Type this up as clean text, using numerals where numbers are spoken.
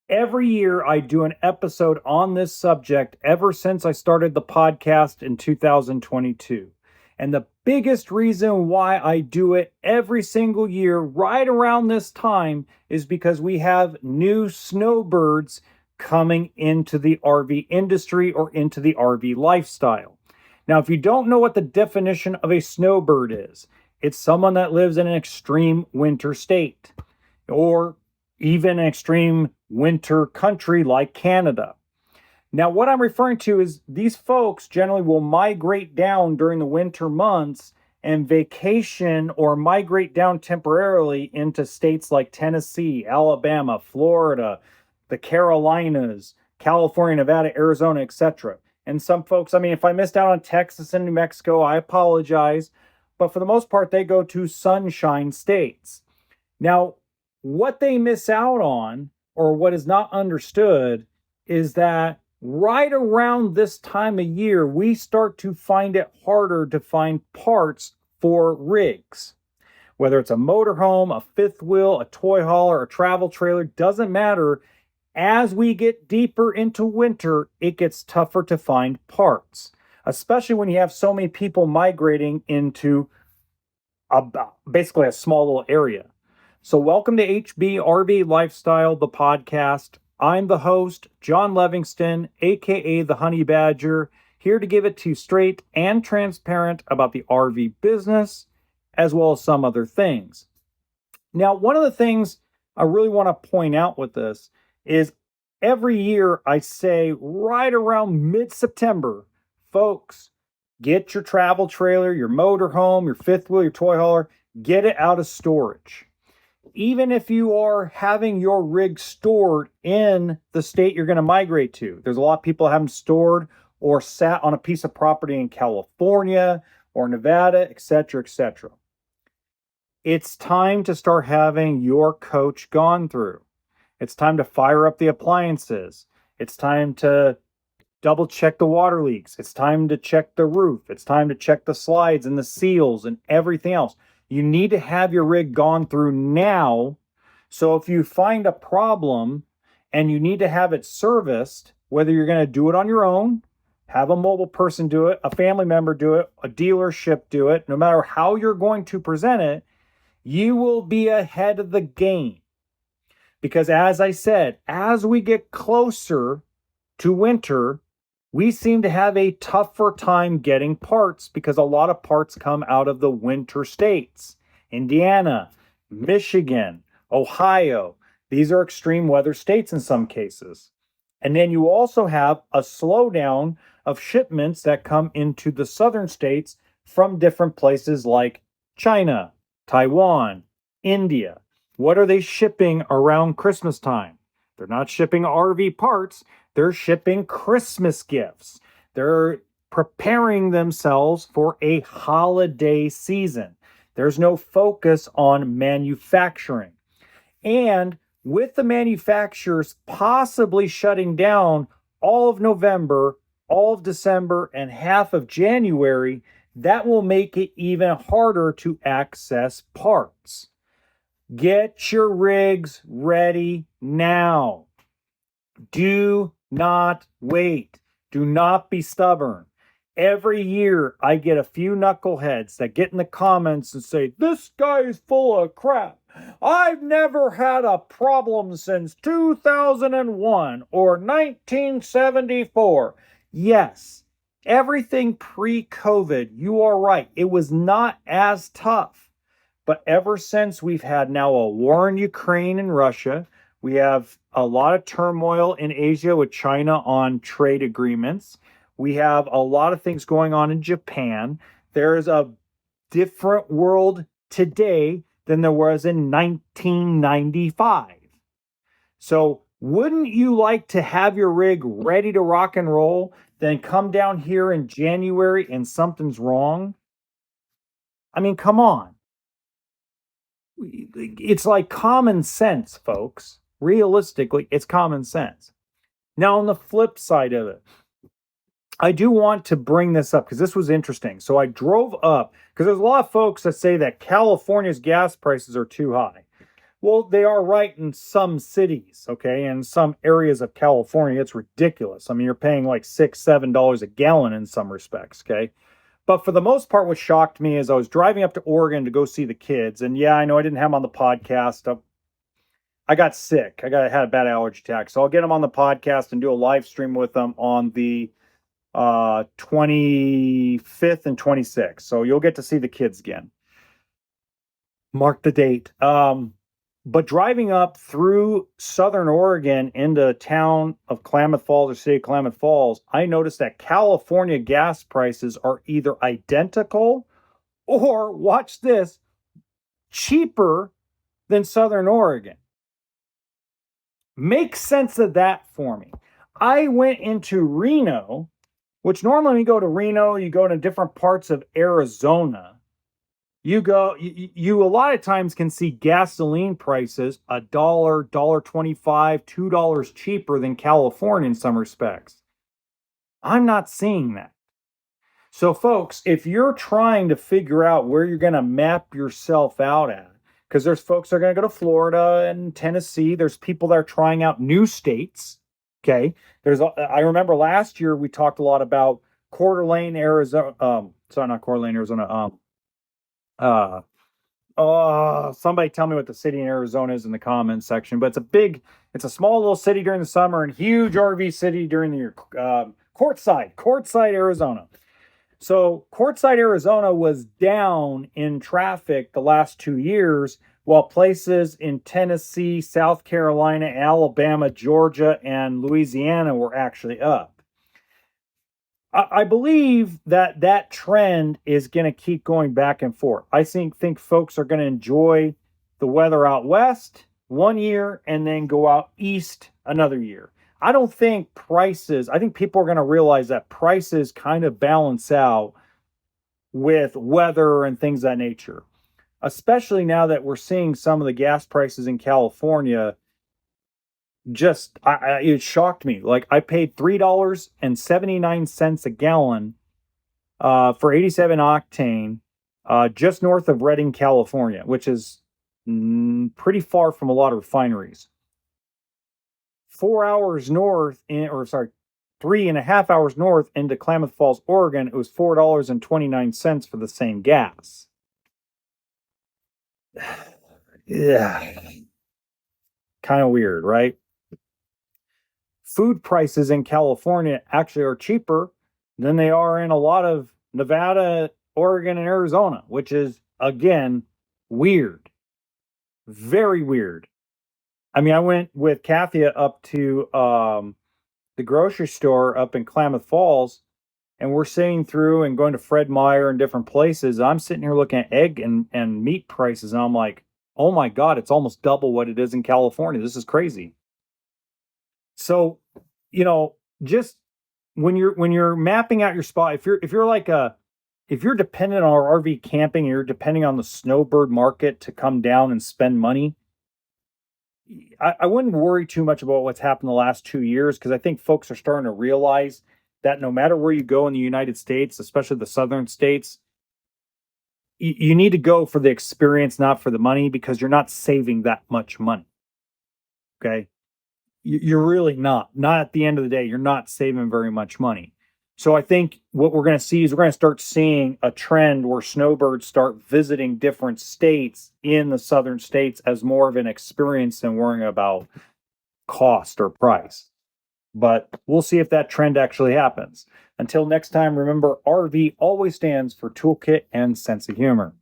Every year, I do an episode on this subject ever since I started the podcast in 2022. And the biggest reason why I do it every single year, right around this time, is because we have new snowbirds coming into the RV industry or into the RV lifestyle. Now, if you don't know what the definition of a snowbird is, it's someone that lives in an extreme winter state or even an extreme winter country like Canada. Now, what I'm referring to is these folks generally will migrate down during the winter months and vacation or migrate down temporarily into states like Tennessee, Alabama, Florida, the Carolinas, California, Nevada, Arizona, etc. And some folks, if I missed out on Texas and New Mexico, I apologize. But for the most part, they go to sunshine states. Now, what they miss out on, or what is not understood, is that right around this time of year, we start to find it harder to find parts for rigs. Whether it's a motorhome, a fifth wheel, a toy hauler, a travel trailer, doesn't matter. As we get deeper into winter, it gets tougher to find parts, especially when you have so many people migrating into basically a small little area. So welcome to HB RV Lifestyle, the podcast. I'm the host, John Levingston, aka the Honey Badger, here to give it to you straight and transparent about the RV business, as well as some other things. Now, one of the things I really want to point out with this is every year I say right around mid-September, folks, get your travel trailer, your motorhome, your fifth wheel, your toy hauler, get it out of storage. Even if you are having your rig stored in the state you're going to migrate to. There's a lot of people have them stored or sat on a piece of property in California or Nevada, etc., etc. It's time to start having your coach gone through. It's time to fire up the appliances. It's time to double check the water leaks. It's time to check the roof. It's time to check the slides and the seals and everything else. You need to have your rig gone through now. So if you find a problem and you need to have it serviced, whether you're going to do it on your own, have a mobile person do it, a family member do it, a dealership do it, no matter how you're going to present it, you will be ahead of the game. Because as I said, as we get closer to winter, we seem to have a tougher time getting parts because a lot of parts come out of the winter states. Indiana, Michigan, Ohio. These are extreme weather states in some cases. And then you also have a slowdown of shipments that come into the southern states from different places like China, Taiwan, India. What are they shipping around Christmas time? They're not shipping RV parts. They're shipping Christmas gifts. They're preparing themselves for a holiday season. There's no focus on manufacturing. And with the manufacturers possibly shutting down all of November, all of December, and half of January, that will make it even harder to access parts. Get your rigs ready now. Do not wait. Do not be stubborn. Every year I get a few knuckleheads that get in the comments and say, this guy is full of crap. I've never had a problem since 2001 or 1974. Yes, everything pre-COVID, you are right. It was not as tough. But ever since we've had now a war in Ukraine and Russia, we have a lot of turmoil in Asia with China on trade agreements. We have a lot of things going on in Japan. There is a different world today than there was in 1995. So wouldn't you like to have your rig ready to rock and roll, then come down here in January and something's wrong? Come on. It's like common sense, folks. Realistically, it's common sense. Now, on the flip side of it, I do want to bring this up because this was interesting. So I drove up because there's a lot of folks that say that California's gas prices are too high. Well, they are right in some cities, okay? In some areas of California, it's ridiculous. I mean, you're paying like $6, $7 a gallon in some respects, okay? But for the most part, what shocked me is I was driving up to Oregon to go see the kids. And yeah, I know I didn't have them on the podcast. I got sick. Had a bad allergy attack. So I'll get them on the podcast and do a live stream with them on the 25th and 26th. So you'll get to see the kids again. Mark the date. But driving up through Southern Oregon into town of Klamath Falls or city of Klamath Falls, I noticed that California gas prices are either identical or, watch this, cheaper than Southern Oregon. Make sense of that for me. I went into Reno, which normally when you go to Reno, you go to different parts of Arizona. You a lot of times can see gasoline prices $1, $1.25, $2 cheaper than California in some respects. I'm not seeing that. So folks, if you're trying to figure out where you're going to map yourself out at, because there's folks that are going to go to Florida and Tennessee, there's people that are trying out new states. Okay. I remember last year we talked a lot about Coeur d'Alene, Arizona. Sorry, not Coeur d'Alene, Arizona. Somebody tell me what the city in Arizona is in the comments section. But it's a small little city during the summer and huge RV city during the year. Quartzsite, Arizona. So Quartzsite, Arizona was down in traffic the last 2 years, while places in Tennessee, South Carolina, Alabama, Georgia, and Louisiana were actually up. I believe that trend is going to keep going back and forth. I think folks are going to enjoy the weather out west 1 year and then go out east another year. I think people are going to realize that prices kind of balance out with weather and things of that nature, especially now that we're seeing some of the gas prices in California. It shocked me. Like, I paid $3.79 a gallon for 87 octane just north of Redding, California, which is pretty far from a lot of refineries. 3.5 hours north into Klamath Falls, Oregon, it was $4.29 for the same gas. Yeah. Kind of weird, right? Food prices in California actually are cheaper than they are in a lot of Nevada, Oregon, and Arizona, which is, again, weird. Very weird. I mean, I went with Kathia up to the grocery store up in Klamath Falls, and we're sitting through and going to Fred Meyer and different places. I'm sitting here looking at egg and meat prices, and I'm like, oh my God, it's almost double what it is in California. This is crazy. So, just when you're mapping out your spot, if you're dependent on RV camping and you're depending on the snowbird market to come down and spend money, I wouldn't worry too much about what's happened the last 2 years, because I think folks are starting to realize that no matter where you go in the United States, especially the southern states, you need to go for the experience, not for the money, because you're not saving that much money. Okay? You're really not. Not at the end of the day, you're not saving very much money. So I think what we're going to see is we're going to start seeing a trend where snowbirds start visiting different states in the southern states as more of an experience than worrying about cost or price. But we'll see if that trend actually happens. Until next time, remember, RV always stands for toolkit and sense of humor.